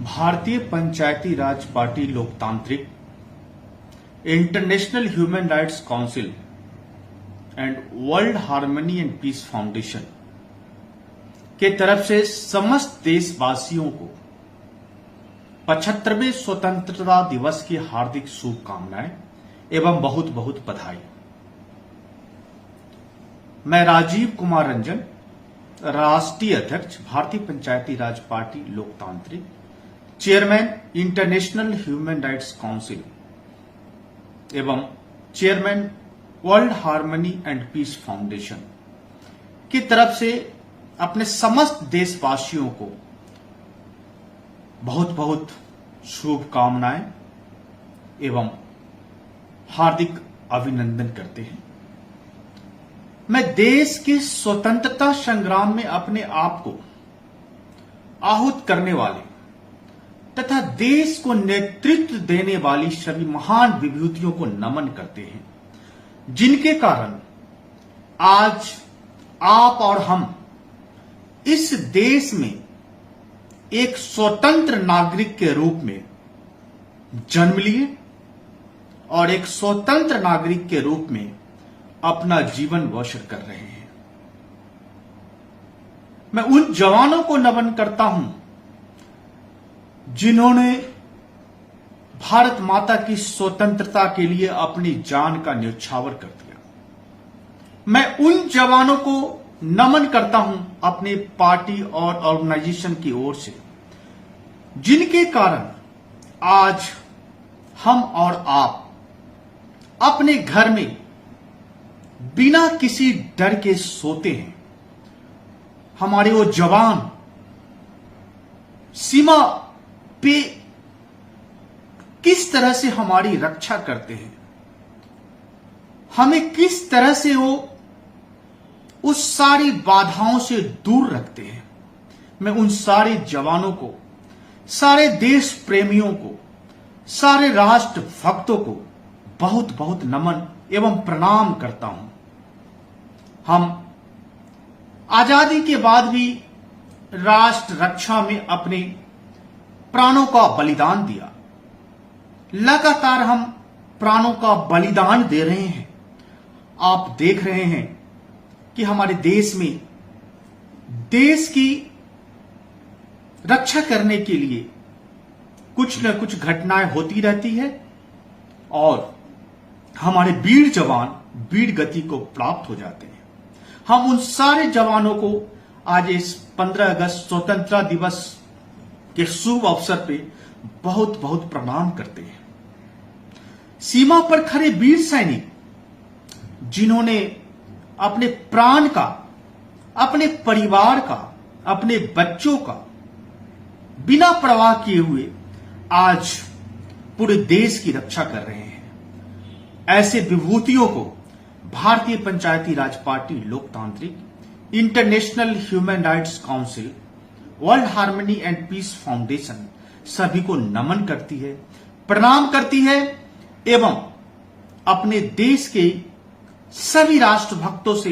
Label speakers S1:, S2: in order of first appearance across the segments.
S1: भारतीय Panchayati Raj party Loktantrik, International human rights Council and World harmony and piece Foundation के तरफ से समस्त देशवासियों को 75वें स्वतंत्रता दिवस की हार्दिक शुभकामनाएं एवं बहुत बहुत बधाई। मैं राजीव कुमार रंजन, राष्ट्रीय अध्यक्ष Bharatiya Panchayati Raj party Loktantrik, chairman international human rights council एवं chairman world harmony and piece foundation की तरफ से अपने समस्त देशवासियों को बहुत बहुत शुभकामनाएं एवं हार्दिक अभिनंदन करते हैं। मैं देश के स्वतंत्रता संग्राम में अपने आप को आहूत करने वाले तथा देश को नेतृत्व देने वाली सभी महान विभूतियों को नमन करते हैं, जिनके कारण आज आप और हम इस देश में एक स्वतंत्र नागरिक के रूप में जन्म लिए और एक स्वतंत्र नागरिक के रूप में अपना जीवन बसर कर रहे हैं। मैं उन जवानों को नमन करता हूं जिन्होंने भारत माता की स्वतंत्रता के लिए अपनी जान का न्यौछावर कर दिया। मैं उन जवानों को नमन करता हूं अपने पार्टी और ऑर्गेनाइजेशन की ओर से, जिनके कारण आज हम और आप अपने घर में बिना किसी डर के सोते हैं। हमारे वो जवान सीमा पे किस तरह से हमारी रक्षा करते हैं, हमें किस तरह से वो उस सारी बाधाओं से दूर रखते हैं। मैं उन सारे जवानों को, सारे देश प्रेमियों को, सारे राष्ट्र भक्तों को बहुत बहुत नमन एवं प्रणाम करता हूं। हम आजादी के बाद भी राष्ट्र रक्षा में अपने प्राणों का बलिदान दिया। लगातार हम प्राणों का बलिदान दे रहे हैं। आप देख रहे हैं कि हमारे देश में देश की रक्षा करने के लिए कुछ न कुछ घटनाएं होती रहती है और हमारे वीर जवान वीर गति को प्राप्त हो जाते हैं। हम उन सारे जवानों को आज इस 15 अगस्त स्वतंत्रता दिवस के शुभ अवसर पे बहुत बहुत प्रणाम करते हैं। सीमा पर खड़े वीर सैनिक जिन्होंने अपने प्राण का, अपने परिवार का, अपने बच्चों का बिना परवाह किए हुए आज पूरे देश की रक्षा कर रहे हैं, ऐसे विभूतियों को Bharatiya Panchayati Raj party Loktantrik, International human rights Council, World harmony and piece Foundation सभी को नमन करती है, प्रणाम करती है एवं अपने देश के सभी राष्ट्र भक्तों से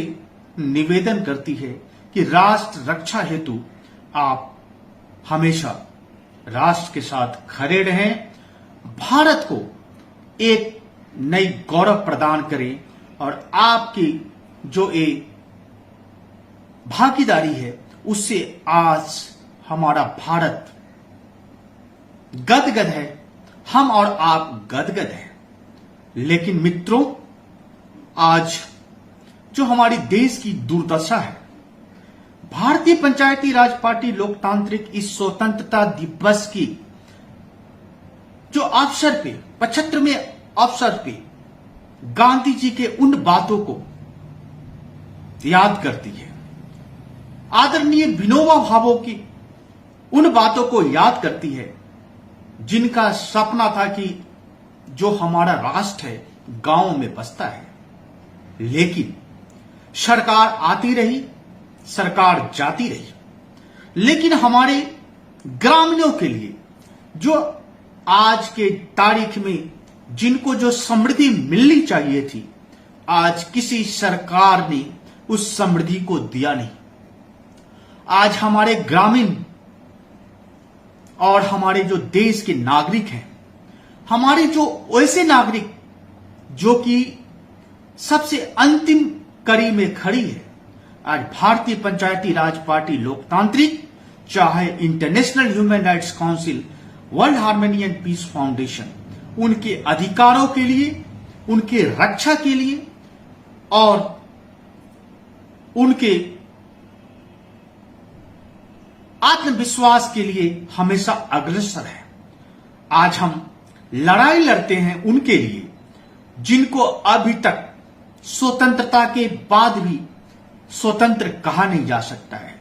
S1: निवेदन करती है कि राष्ट्र रक्षा हेतु आप हमेशा राष्ट्र के साथ खड़े रहें, भारत को एक नई गौरव प्रदान करें और आपकी जो एक भागीदारी है उससे आज हमारा भारत गदगद है, हम और आप गदगद हैं। लेकिन मित्रों, आज जो हमारी देश की दुर्दशा है, भारतीय पंचायती राज पार्टी लोकतांत्रिक इस स्वतंत्रता दिवस की जो अवसर पे 75वें अवसर पे गांधी जी के उन बातों को याद करती है, आदरणीय विनोबा भावे की उन बातों को याद करती है जिनका सपना था कि जो हमारा राष्ट्र है गांव में बसता है। लेकिन सरकार आती रही, सरकार जाती रही, लेकिन हमारे ग्रामीणों के लिए जो आज के तारीख में जिनको जो समृद्धि मिलनी चाहिए थी, आज किसी सरकार ने उस समृद्धि को दिया नहीं। आज हमारे ग्रामीण और हमारे जो देश के नागरिक हैं, हमारे जो ऐसे नागरिक जो कि सबसे अंतिम कड़ी में खड़ी है, आज भारतीय पंचायती राज पार्टी लोकतांत्रिक, चाहे International human rights Council, World harmony and piece Foundation, उनके अधिकारों के लिए, उनके रक्षा के लिए और उनके आत्मविश्वास के लिए हमेशा अग्रसर है। आज हम लड़ाई लड़ते हैं उनके लिए जिनको अभी तक स्वतंत्रता के बाद भी स्वतंत्र कहा नहीं जा सकता है।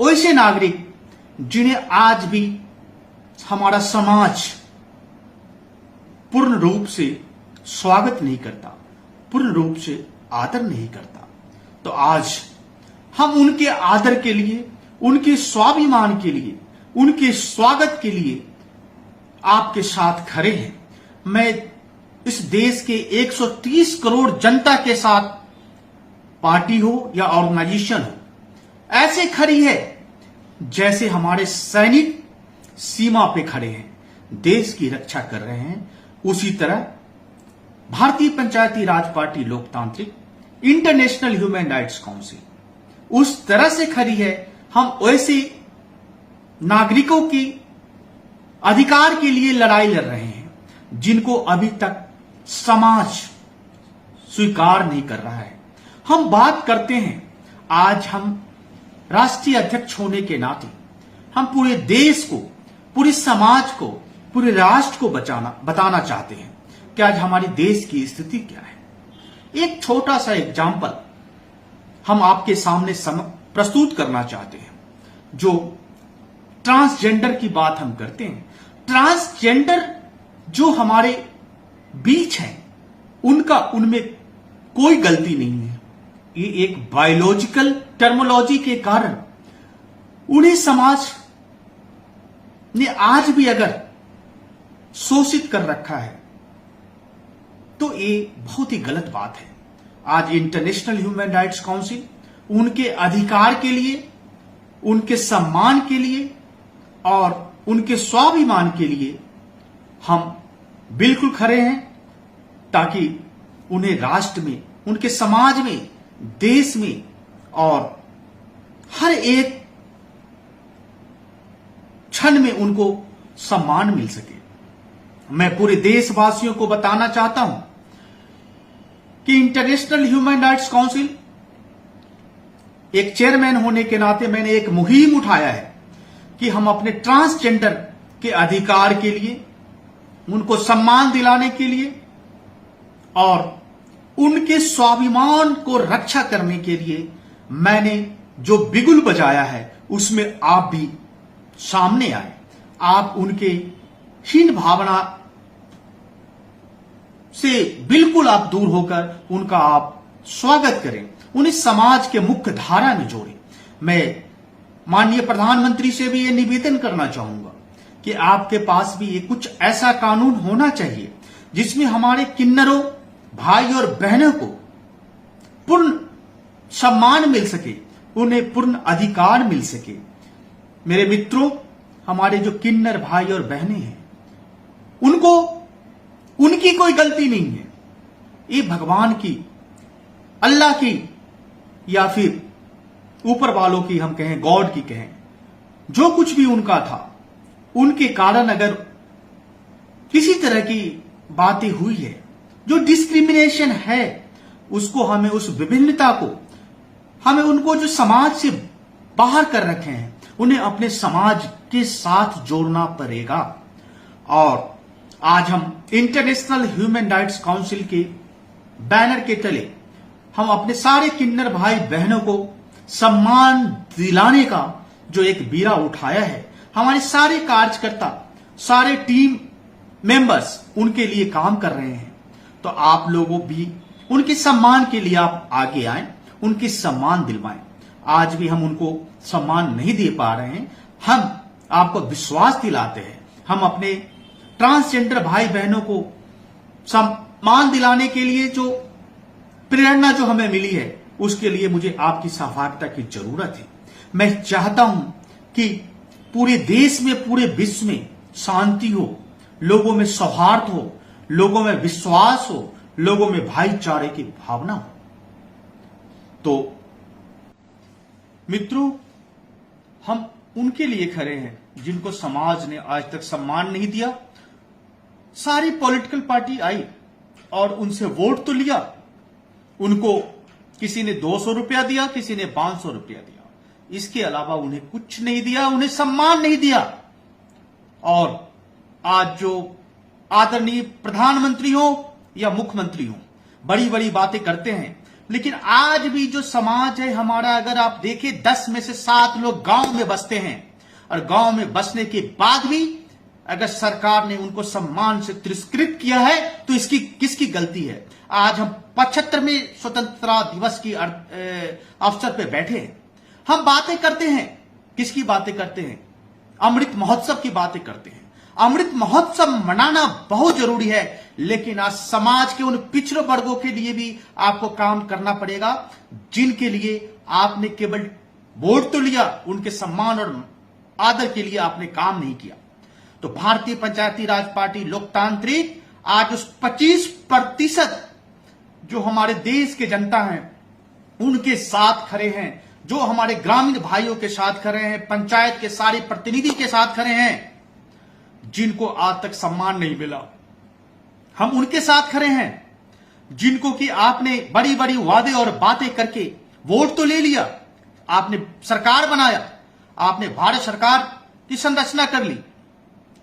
S1: वैसे नागरिक जिन्हें आज भी हमारा समाज पूर्ण रूप से स्वागत नहीं करता, पूर्ण रूप से आदर नहीं करता। तो आज हम उनके आदर के लिए, उनके स्वाभिमान के लिए, उनके स्वागत के लिए आपके साथ खड़े हैं। मैं इस देश के 130 करोड़ जनता के साथ, पार्टी हो या ऑर्गेनाइजेशन हो, ऐसे खड़ी है जैसे हमारे सैनिक सीमा पे खड़े हैं, देश की रक्षा कर रहे हैं। उसी तरह भारतीय Panchayati Raj party Loktantrik, International human rights council उस तरह से खड़ी है। हम वैसे नागरिकों की अधिकार के लिए लड़ाई लड़ रहे हैं जिनको अभी तक समाज स्वीकार नहीं कर रहा है। हम बात करते हैं, आज हम राष्ट्रीय अध्यक्ष होने के नाते हम पूरे देश को, पूरे समाज को, पूरे राष्ट्र को बताना चाहते हैं कि आज हमारे देश की स्थिति क्या है। एक छोटा सा एग्जाम्पल हम आपके सामने प्रस्तुत करना चाहते हैं। जो ट्रांसजेंडर की बात हम करते हैं, ट्रांसजेंडर जो हमारे बीच है, उनमें कोई गलती नहीं है। ये एक बायोलॉजिकल टर्मोलॉजी के कारण उन्हें समाज ने आज भी अगर शोषित कर रखा है तो ये बहुत ही गलत बात है। आज इंटरनेशनल ह्यूमन राइट्स काउंसिल उनके अधिकार के लिए, उनके सम्मान के लिए और उनके स्वाभिमान के लिए हम बिल्कुल खड़े हैं, ताकि उन्हें राष्ट्र में, उनके समाज में, देश में और हर एक क्षण में उनको सम्मान मिल सके। मैं पूरे देशवासियों को बताना चाहता हूं कि इंटरनेशनल ह्यूमन राइट्स काउंसिल एक चेयरमैन होने के नाते मैंने एक मुहिम उठाया है कि हम अपने ट्रांसजेंडर के अधिकार के लिए, उनको सम्मान दिलाने के लिए और उनके स्वाभिमान को रक्षा करने के लिए मैंने जो बिगुल बजाया है उसमें आप भी सामने आए। आप उनके हीन भावना से बिल्कुल आप दूर होकर उनका आप स्वागत करें, उन्हें समाज के मुख्य धारा में जोड़ें। मैं माननीय प्रधानमंत्री से भी ये निवेदन करना चाहूंगा कि आपके पास भी ये कुछ ऐसा कानून होना चाहिए जिसमें हमारे किन्नरों भाई और बहनों को पूर्ण सम्मान मिल सके, उन्हें पूर्ण अधिकार मिल सके। मेरे मित्रों, हमारे जो किन्नर भाई और बहनें हैं उनकी कोई गलती नहीं है। ये भगवान की, अल्लाह की या फिर ऊपर वालों की, हम कहें गॉड की कहें, जो कुछ भी उनका था, उनके कारण अगर किसी तरह की बातें हुई है, जो डिस्क्रिमिनेशन है, उसको हमें, उस विभिन्नता को हमें, उनको जो समाज से बाहर कर रखे हैं, उन्हें अपने समाज के साथ जोड़ना पड़ेगा। और आज हम इंटरनेशनल ह्यूमन राइट्स काउंसिल के बैनर के तले हम अपने सारे किन्नर भाई बहनों को सम्मान दिलाने का जो एक बीड़ा उठाया है, हमारे सारे कार्यकर्ता, सारे टीम मेंबर्स उनके लिए काम कर रहे हैं। तो आप लोगों भी उनके सम्मान के लिए आप आगे आए, उनके सम्मान दिलवाएं। आज भी हम उनको सम्मान नहीं दे पा रहे हैं, हम आपको विश्वास दिलाते हैं। हम अपने ट्रांसजेंडर भाई बहनों को सम्मान दिलाने के लिए जो प्रेरणा जो हमें मिली है, उसके लिए मुझे आपकी सहभागिता की जरूरत है। मैं चाहता हूं कि पूरे देश में, पूरे विश्व में शांति हो, लोगों में सौहार्द हो, लोगों में विश्वास हो, लोगों में भाईचारे की भावना हो। तो मित्रों, हम उनके लिए खड़े हैं जिनको समाज ने आज तक सम्मान नहीं दिया। सारी पॉलिटिकल पार्टी आई और उनसे वोट तो लिया, उनको किसी ने 200 रुपया दिया, किसी ने 500 रुपया दिया, इसके अलावा उन्हें कुछ नहीं दिया, उन्हें सम्मान नहीं दिया। और आज जो आदरणीय प्रधानमंत्री हो या मुख्यमंत्री हो, बड़ी बड़ी बातें करते हैं, लेकिन आज भी जो समाज है हमारा, अगर आप देखें 10 में से 7 लोग गांव में बसते हैं, और गांव में बसने के बाद भी अगर सरकार ने उनको सम्मान से तिरस्कृत किया है तो इसकी किसकी गलती है? आज हम 75वें स्वतंत्रता दिवस की अवसर पे बैठे हैं, हम बातें करते हैं, किसकी बातें करते हैं? अमृत महोत्सव की बातें करते हैं। अमृत महोत्सव मनाना बहुत जरूरी है, लेकिन आज समाज के उन पिछड़े वर्गों के लिए भी आपको काम करना पड़ेगा, जिनके लिए आपने केवल वोट तो लिया, उनके सम्मान और आदर के लिए आपने काम नहीं किया। तो भारतीय पंचायती राज पार्टी लोकतांत्रिक आज उस 25% जो हमारे देश के जनता हैं उनके साथ खड़े हैं, जो हमारे ग्रामीण भाइयों के साथ खड़े हैं, पंचायत के सारे प्रतिनिधि के साथ खड़े हैं, जिनको आज तक सम्मान नहीं मिला। हम उनके साथ खड़े हैं जिनको कि आपने बड़ी बड़ी वादे और बातें करके वोट तो ले लिया, आपने सरकार बनाया, आपने भारत सरकार की संरचना कर ली,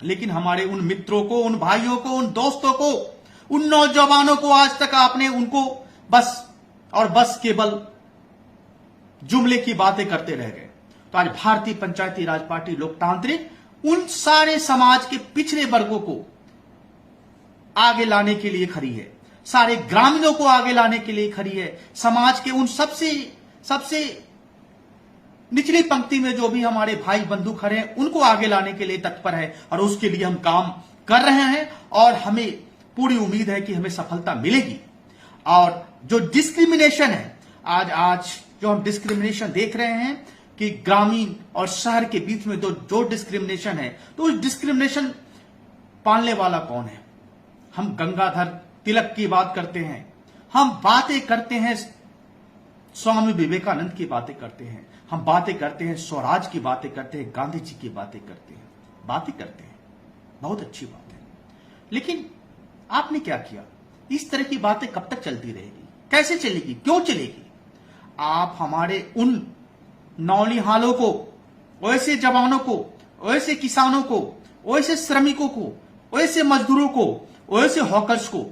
S1: लेकिन हमारे उन मित्रों को, उन भाइयों को, उन दोस्तों को, उन नौजवानों को आज तक आपने उनको बस और बस केवल जुमले की बातें करते रह गए। तो आज भारतीय पंचायती राज पार्टी लोकतांत्रिक उन सारे समाज के पिछड़े वर्गों को आगे लाने के लिए खड़ी है, सारे ग्रामीणों को आगे लाने के लिए खड़ी है, समाज के उन सबसे निचली पंक्ति में जो भी हमारे भाई बंधु खड़े हैं उनको आगे लाने के लिए तत्पर है, और उसके लिए हम काम कर रहे हैं और हमें पूरी उम्मीद है कि हमें सफलता मिलेगी। और जो डिस्क्रिमिनेशन है, आज जो हम डिस्क्रिमिनेशन देख रहे हैं कि ग्रामीण और शहर के बीच में जो डिस्क्रिमिनेशन है, तो उस डिस्क्रिमिनेशन पालने वाला कौन है? हम गंगाधर तिलक की बात करते हैं, हम बातें करते हैं स्वामी विवेकानंद की बातें करते हैं, हम बातें करते हैं स्वराज की बातें करते हैं, गांधी जी की बातें करते हैं, बहुत अच्छी बात है। लेकिन आपने क्या किया? इस तरह की बातें कब तक चलती रहेगी? कैसे चलेगी? क्यों चलेगी? आप हमारे उन नौनिहालों को, वैसे जवानों को, वैसे किसानों को, वैसे श्रमिकों को, वैसे मजदूरों को, वैसे हॉकर्स को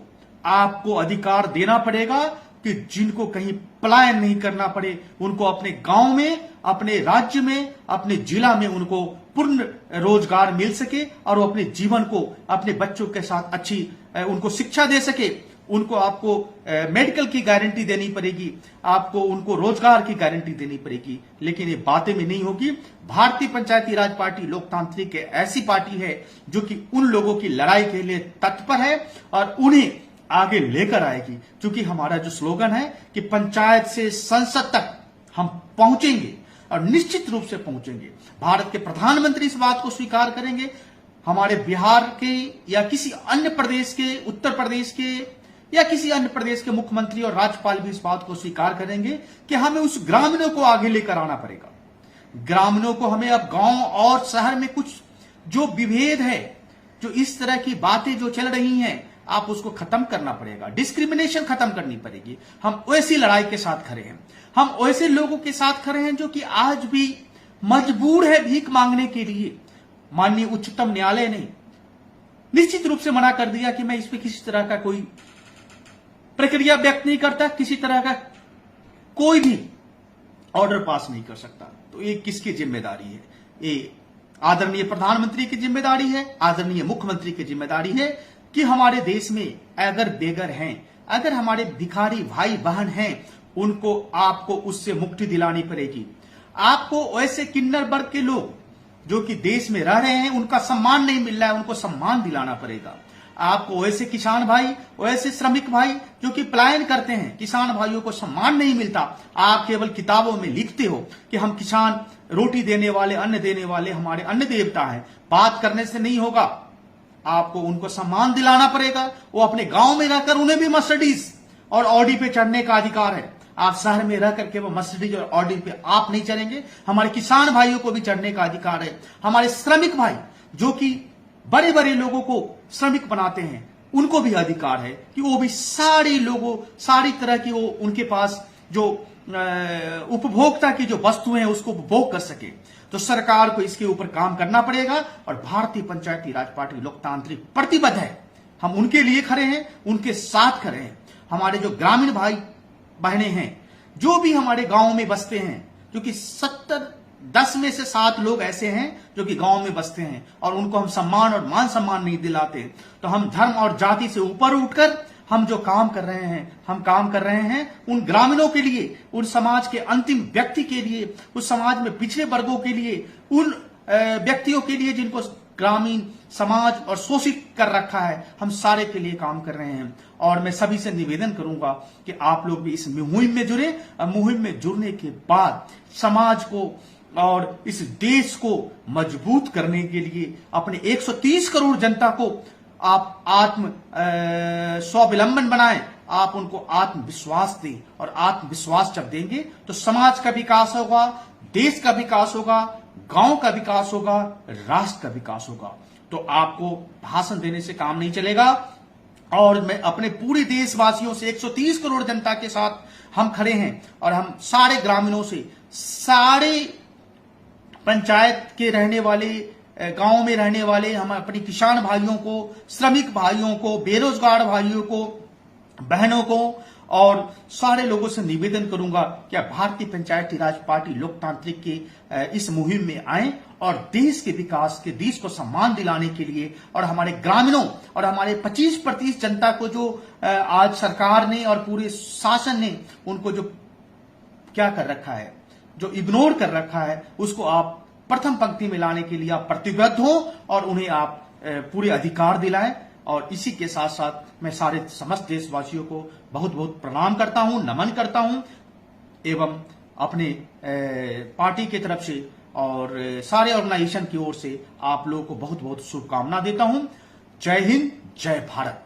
S1: आपको अधिकार देना पड़ेगा कि जिनको कहीं पलायन नहीं करना पड़े, उनको अपने गांव में, अपने राज्य में, अपने जिला में उनको पूर्ण रोजगार मिल सके और वो अपने जीवन को अपने बच्चों के साथ अच्छी उनको शिक्षा दे सके। उनको आपको मेडिकल की गारंटी देनी पड़ेगी, आपको उनको रोजगार की गारंटी देनी पड़ेगी, लेकिन ये बातें में नहीं होगी। भारतीय पंचायती राज पार्टी लोकतांत्रिक ऐसी पार्टी है जो कि उन लोगों की लड़ाई के लिए तत्पर है और उन्हें आगे लेकर आएगी, क्योंकि हमारा जो स्लोगन है कि पंचायत से संसद तक हम पहुंचेंगे और निश्चित रूप से पहुंचेंगे। भारत के प्रधानमंत्री इस बात को स्वीकार करेंगे, हमारे बिहार के या किसी अन्य प्रदेश के, उत्तर प्रदेश के या किसी अन्य प्रदेश के मुख्यमंत्री और राज्यपाल भी इस बात को स्वीकार करेंगे कि हमें उस ग्रामीणों को आगे लेकर आना पड़ेगा। ग्रामीणों को हमें अब गांव और शहर में कुछ जो विभेद है, जो इस तरह की बातें जो चल रही हैं, आप उसको खत्म करना पड़ेगा, डिस्क्रिमिनेशन खत्म करनी पड़ेगी। हम वैसी लड़ाई के साथ खड़े हैं, हम वैसे लोगों के साथ खड़े हैं जो कि आज भी मजबूर है भीख मांगने के लिए। माननीय उच्चतम न्यायालय ने निश्चित रूप से मना कर दिया कि मैं इस पे किसी तरह का कोई प्रक्रिया व्यक्त नहीं करता, किसी तरह का कोई भी ऑर्डर पास नहीं कर सकता। तो ये किसकी जिम्मेदारी है? ये आदरणीय प्रधानमंत्री की जिम्मेदारी है, आदरणीय मुख्यमंत्री की जिम्मेदारी है कि हमारे देश में अगर बेघर हैं, अगर हमारे भिखारी भाई बहन हैं, उनको आपको उससे मुक्ति दिलानी पड़ेगी। आपको वैसे किन्नर वर्ग के लोग जो कि देश में रह रहे हैं, उनका सम्मान नहीं मिल रहा है, उनको सम्मान दिलाना पड़ेगा। आपको वैसे किसान भाई, वैसे श्रमिक भाई जो कि पलायन करते हैं, किसान भाइयों को सम्मान नहीं मिलता। आप केवल किताबों में लिखते हो कि हम किसान, रोटी देने वाले, अन्न देने वाले हमारे अन्न देवता हैं। बात करने से नहीं होगा, आपको उनको सम्मान दिलाना पड़ेगा। वो अपने गांव में रहकर उन्हें भी मर्सिडीज और ऑडी पे चढ़ने का अधिकार है। आप शहर में रह करके वो मर्सिडीज और ऑडी पे आप नहीं चढ़ेंगे। हमारे किसान भाइयों को भी चढ़ने का अधिकार है। हमारे श्रमिक भाई जो कि बड़े बड़े लोगों को श्रमिक बनाते हैं, उनको भी अधिकार है कि वो भी सारे लोगों, सारी तरह की वो उनके पास जो उपभोक्ता की जो वस्तुएं हैं उसको उपभोग कर सके। तो सरकार को इसके ऊपर काम करना पड़ेगा और भारतीय पंचायती राज पार्टी लोकतांत्रिक प्रतिबद्ध है। हम उनके लिए खड़े हैं, उनके साथ खड़े हैं। हमारे जो ग्रामीण भाई बहनें हैं, जो भी हमारे गांव में बसते हैं, क्योंकि 10 में से 7 लोग ऐसे हैं जो कि गांव में बसते हैं और उनको हम सम्मान और मान सम्मान नहीं दिलाते। तो हम धर्म और जाति से ऊपर उठकर हम जो काम कर रहे हैं, हम काम कर रहे हैं उन ग्रामीणों के लिए, उन समाज के अंतिम व्यक्ति के लिए, उस समाज में पिछड़े वर्गों के लिए, उन व्यक्तियों के लिए जिनको ग्रामीण समाज और शोषित कर रखा है। हम सारे के लिए काम कर रहे हैं और मैं सभी से निवेदन करूंगा कि आप लोग भी इस मुहिम में जुड़े। मुहिम में जुड़ने के बाद समाज को और इस देश को मजबूत करने के लिए अपने 130 करोड़ जनता को आप स्वावलंबन बनाएं। आप उनको आत्मविश्वास दें और आत्मविश्वास जब देंगे तो समाज का विकास होगा, देश का विकास होगा, गांव का विकास होगा, राष्ट्र का विकास होगा। तो आपको भाषण देने से काम नहीं चलेगा। और मैं अपने पूरे देशवासियों से 130 करोड़ जनता के साथ हम खड़े हैं और हम सारे ग्रामीणों से, सारे पंचायत के रहने वाले, गांव में रहने वाले, हम अपने किसान भाइयों को, श्रमिक भाइयों को, बेरोजगार भाइयों को, बहनों को और सारे लोगों से निवेदन करूंगा कि आप भारतीय पंचायती राज पार्टी लोकतांत्रिक के इस मुहिम में आएं और देश के विकास के, देश को सम्मान दिलाने के लिए और हमारे ग्रामीणों और हमारे 25% जनता को जो आज सरकार ने और पूरे शासन ने उनको जो क्या कर रखा है, जो इग्नोर कर रखा है, उसको आप प्रथम पंक्ति में लाने के लिए आप प्रतिबद्ध हो और उन्हें आप पूरे अधिकार दिलाएं। और इसी के साथ साथ मैं सारे समस्त देशवासियों को बहुत बहुत प्रणाम करता हूं, नमन करता हूं एवं अपने पार्टी की तरफ से और सारे ऑर्गेनाइजेशन की ओर से आप लोगों को बहुत बहुत शुभकामना देता हूं। जय हिंद, जय भारत।